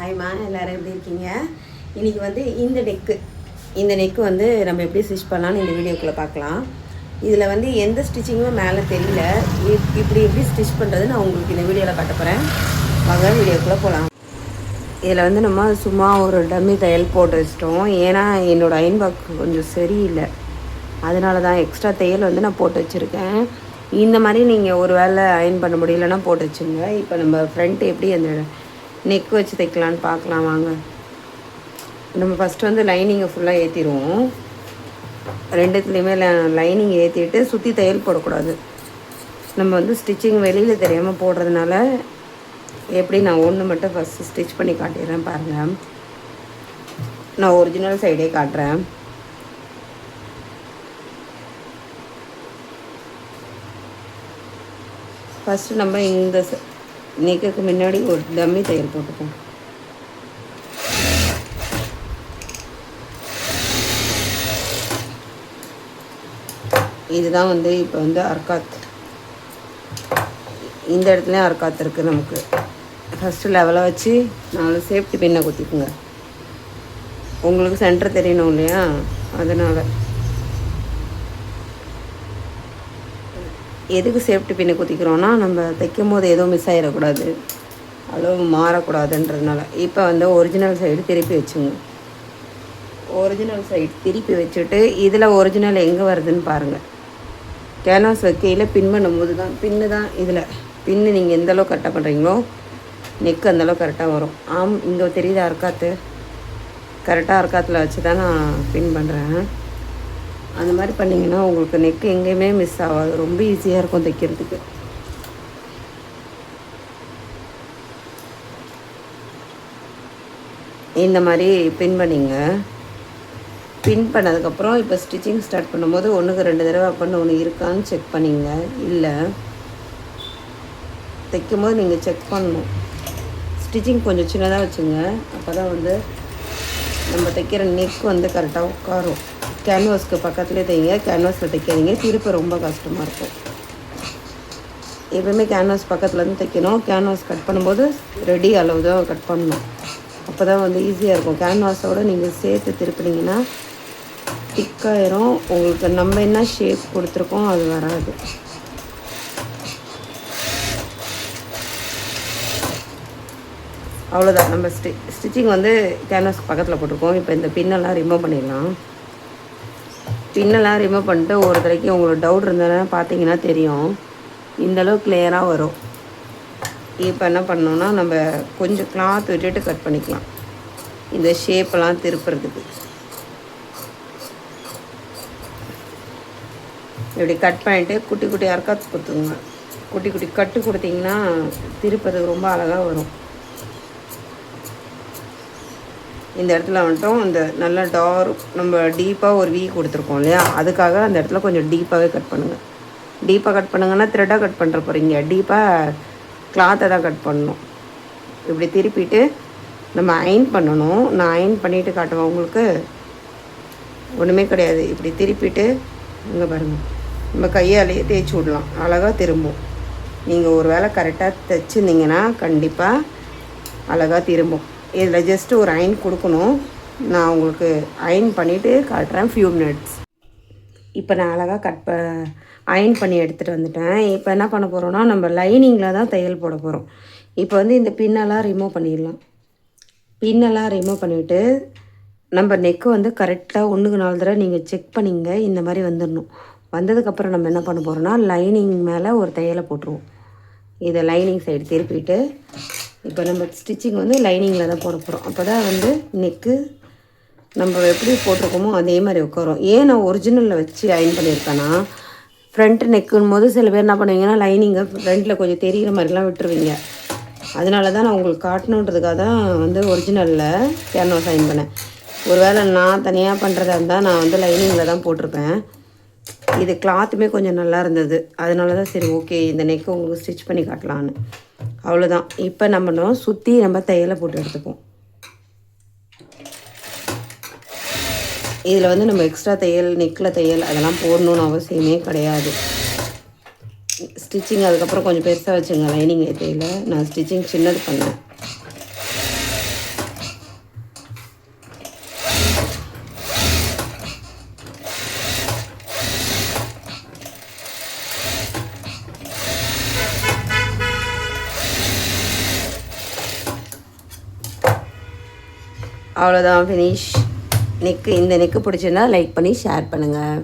ஹாய்மா, எல்லோரும் எப்படி இருக்கீங்க? இன்றைக்கி வந்து இந்த நெக்கு வந்து நம்ம எப்படி ஸ்டிச் பண்ணலான்னு இந்த வீடியோக்குள்ளே பார்க்கலாம். இதில் வந்து எந்த ஸ்டிச்சிங்குமே மேலே தெரியல. இப்படி எப்படி ஸ்டிச் பண்ணுறது நான் உங்களுக்கு இந்த வீடியோவில் காட்ட போகிறேன். வாங்க வீடியோக்குள்ளே போகலாம். இதில் வந்து நம்ம சும்மா ஒரு டம்மி தையல் போட்டு வச்சிட்டோம். ஏன்னா என்னோடய அயன் பாக்ஸ் கொஞ்சம் சரியில்லை, அதனால தான் எக்ஸ்ட்ரா தையல் வந்து நான் போட்டு வச்சுருக்கேன். இந்த மாதிரி நீங்கள் ஒரு வேளை அயன் பண்ண முடியலன்னா போட்டு வச்சுங்க. இப்போ நம்ம ஃப்ரண்ட் எப்படி அந்த நெக் வச்சு தைக்கலான்னு பார்க்கலாம் வாங்க. நம்ம ஃபஸ்ட்டு வந்து லைனிங்கை ஃபுல்லாக ஏற்றிடுவோம். ரெண்டுத்துலேயுமே லைனிங் ஏற்றிட்டு சுற்றி தையல் போடக்கூடாது. நம்ம வந்து ஸ்டிச்சிங் வெளியில் தெரியாமல் போடுறதுனால எப்படி நான் ஒன்று மட்டும் ஃபஸ்ட்டு ஸ்டிச் பண்ணி காட்டிடுறேன் பாருங்கள். நான் ஒரிஜினல் சைடே காட்டுறேன். ஃபஸ்ட்டு நம்ம இந்த நெக்குக்கு முன்னாடி ஒரு டம்மி தையல் போட்டுப்போம். இதுதான் வந்து இப்போ வந்து அர்க்காத். இந்த இடத்துலையும் அர்க்காத் இருக்குது. நமக்கு ஃபஸ்ட்டு லெவலை வச்சு 4 சேஃப்டி பின்னை குத்திக்குங்க. உங்களுக்கு சென்டர் தெரியணும் இல்லையா, அதனால். எதுக்கு சேஃப்டி பின்னை குத்திக்கிறோன்னா நம்ம தைக்கும் போது எதுவும் மிஸ் ஆகிடக்கூடாது, அளவு மாறக்கூடாதுன்றதுனால. இப்போ வந்து ஒரிஜினல் சைடு திருப்பி வச்சுங்க. ஒரிஜினல் சைடு திருப்பி வச்சுட்டு இதில் ஒரிஜினல் எங்கே வருதுன்னு பாருங்கள். கேன்வாஸ் வைக்கையில் பின் பண்ணும்போது தான் இதில் பின்னு நீங்கள் எந்தளவு கரெக்டாக பண்ணுறீங்களோ நெக்கு அந்தளவு கரெக்டாக வரும். இங்கே தெரியுதா அர்க்காத்து? கரெக்டாக அர்க்காத்தில் வச்சு தான் நான் பின் பண்ணுறேன். அந்த மாதிரி பண்ணிங்கன்னா உங்களுக்கு நெக்கு எங்கேயுமே மிஸ் ஆகாது, ரொம்ப ஈஸியாக இருக்கும் தைக்கிறதுக்கு. இந்த மாதிரி பின் பண்ணிங்க. பின் பண்ணதுக்கப்புறம் இப்போ ஸ்டிச்சிங் ஸ்டார்ட் பண்ணும்போது 1க்கு 2 தடவை அப்படின்னு ஒன்று இருக்கான்னு செக் பண்ணிங்க. இல்லை தைக்கும்போது நீங்கள் செக் பண்ணணும். ஸ்டிச்சிங் கொஞ்சம் சின்னதாக வச்சுங்க, அப்போ தான் வந்து நம்ம தைக்கிற நெக் வந்து கரெக்டாக உட்காரும். கேன்வாஸ்க்கு பக்கத்துலேயே தைங்க, கேன்வாஸில் தைக்காதீங்க, திருப்ப ரொம்ப கஷ்டமாக இருக்கும். எப்பவுமே கேன்வாஸ் பக்கத்துலேருந்து தைக்கணும். கேன்வாஸ் கட் பண்ணும்போது ரெடி அளவு தான் கட் பண்ணணும், அப்போ தான் வந்து ஈஸியாக இருக்கும். கேன்வாஸோடு நீங்கள் சேர்த்து திருப்பினீங்கன்னா திக்காயிரும். உங்களுக்கு நம்ம என்ன ஷேப் கொடுத்துருக்கோம் அது வராது. அவ்வளோதான். நம்ம ஸ்டிச்சிங் வந்து கேன்வாஸ்க்கு பக்கத்தில் போட்டிருக்கோம். இப்போ இந்த பின்னெல்லாம் ரிமூவ் பண்ணிடலாம். பின்னெல்லாம் ரிமூவ் பண்ணிட்டு ஒரு தடவைக்கு உங்களுக்கு டவுட் இருந்ததுன்னா பார்த்தீங்கன்னா தெரியும், இந்தளவு கிளியராக வரும். இப்போ என்ன பண்ணோன்னா நம்ம கொஞ்சம் கிளாத் விட்டுட்டு கட் பண்ணிக்கலாம் இந்த ஷேப்பெல்லாம் திருப்புறதுக்கு. இப்படி கட் பண்ணிவிட்டு குட்டி குட்டி அர்க்காத் கொடுத்துங்க. குட்டி குட்டி கட்டு கொடுத்தீங்கன்னா திருப்பதுக்கு ரொம்ப அழகாக வரும். இந்த இடத்துல வந்துட்டோம் இந்த நல்லா டார்க் நம்ம டீப்பாக ஒரு வீ கொடுத்துருக்கோம் இல்லையா, அதுக்காக அந்த இடத்துல கொஞ்சம் டீப்பாகவே கட் பண்ணுங்கள். டீப்பாக கட் பண்ணுங்கன்னா த்ரெட்டாக கட் பண்ணுற போகிறீங்க, டீப்பாக கிளாத்தை தான் கட் பண்ணணும். இப்படி திருப்பிட்டு நம்ம அயன் பண்ணணும். நான் அயன் பண்ணிவிட்டு காட்டுவேன் உங்களுக்கு. ஒன்றுமே கிடையாது. இப்படி திருப்பிட்டு இங்கே பாருங்கள், நம்ம கையாலேயே தேய்ச்சி விடலாம், அழகாக திரும்பும். நீங்கள் ஒரு வேளை கரெக்டாக தைச்சிருந்தீங்கன்னா கண்டிப்பாக அழகாக திரும்பும். இதில் ஜஸ்ட்டு ஒரு அயன் கொடுக்கணும். நான் உங்களுக்கு அயன் பண்ணிவிட்டு காட்டுறேன் ஃபியூ மினிட்ஸ். இப்போ நான் அழகாக அயன் பண்ணி எடுத்துகிட்டு வந்துட்டேன். இப்போ என்ன பண்ண போகிறோன்னா நம்ம லைனிங்கில் தான் தையல் போட போகிறோம். இப்போ வந்து இந்த பின்னெல்லாம் ரிமூவ் பண்ணிடலாம். பின்னெல்லாம் ரிமூவ் பண்ணிவிட்டு நம்ம நெக்கு வந்து கரெக்டாக 1க்கு 4 தடவை நீங்கள் செக் பண்ணிங்க. இந்த மாதிரி வந்துடணும். வந்ததுக்கப்புறம் நம்ம என்ன பண்ண போகிறோன்னா லைனிங் மேலே ஒரு தையலை போட்டுருவோம். இதை லைனிங் சைடு திருப்பிட்டு இப்போ நம்ம ஸ்டிச்சிங் வந்து லைனிங்கில் தான் போட போகிறோம். அப்போ தான் வந்து நெக்கு நம்ம எப்படி போட்டிருக்கோமோ அதே மாதிரி உட்காரும். ஏன் நான் ஒரிஜினலில் வச்சு அயன் பண்ணியிருக்கேன்னா, ஃப்ரண்ட் நெக்குன்னு போது சில பேர் என்ன பண்ணுவீங்கன்னா லைனிங்கை ஃப்ரண்ட்டில் கொஞ்சம் தெரிகிற மாதிரிலாம் விட்டுருவீங்க. அதனால தான் நான் உங்களுக்கு காட்டணுன்றதுக்காக தான் வந்து ஒரிஜினலில் கேன்வாஸ் அயன் பண்ணேன். ஒரு வேளை நான் தனியாக பண்ணுறதா இருந்தால் நான் வந்து லைனிங்கில் தான் போட்டிருப்பேன். இது கிளாத்துமே கொஞ்சம் நல்லா இருந்தது, அதனால தான் சரி ஓகே இந்த நெக்கு உங்களுக்கு ஸ்டிச் பண்ணி காட்டலான்னு. அவ்வளோதான். இப்போ நம்ம சுற்றி நம்ம தையலை போட்டு எடுத்துப்போம். இதில் வந்து நம்ம எக்ஸ்ட்ரா தையல் நெக்கில் தையல் அதெல்லாம் போடணுன்னு அவசியமே கிடையாது. ஸ்டிச்சிங் அதுக்கப்புறம் கொஞ்சம் பெருசாக வச்சுங்க லைனிங் தையல. நான் ஸ்டிச்சிங் சின்னது பண்ணேன். அவ்வளோதான் ஃபினிஷ். நெக்கு இந்த நெக்கு பிடிச்சிருந்தா லைக் பண்ணி ஷேர் பண்ணுங்கள்.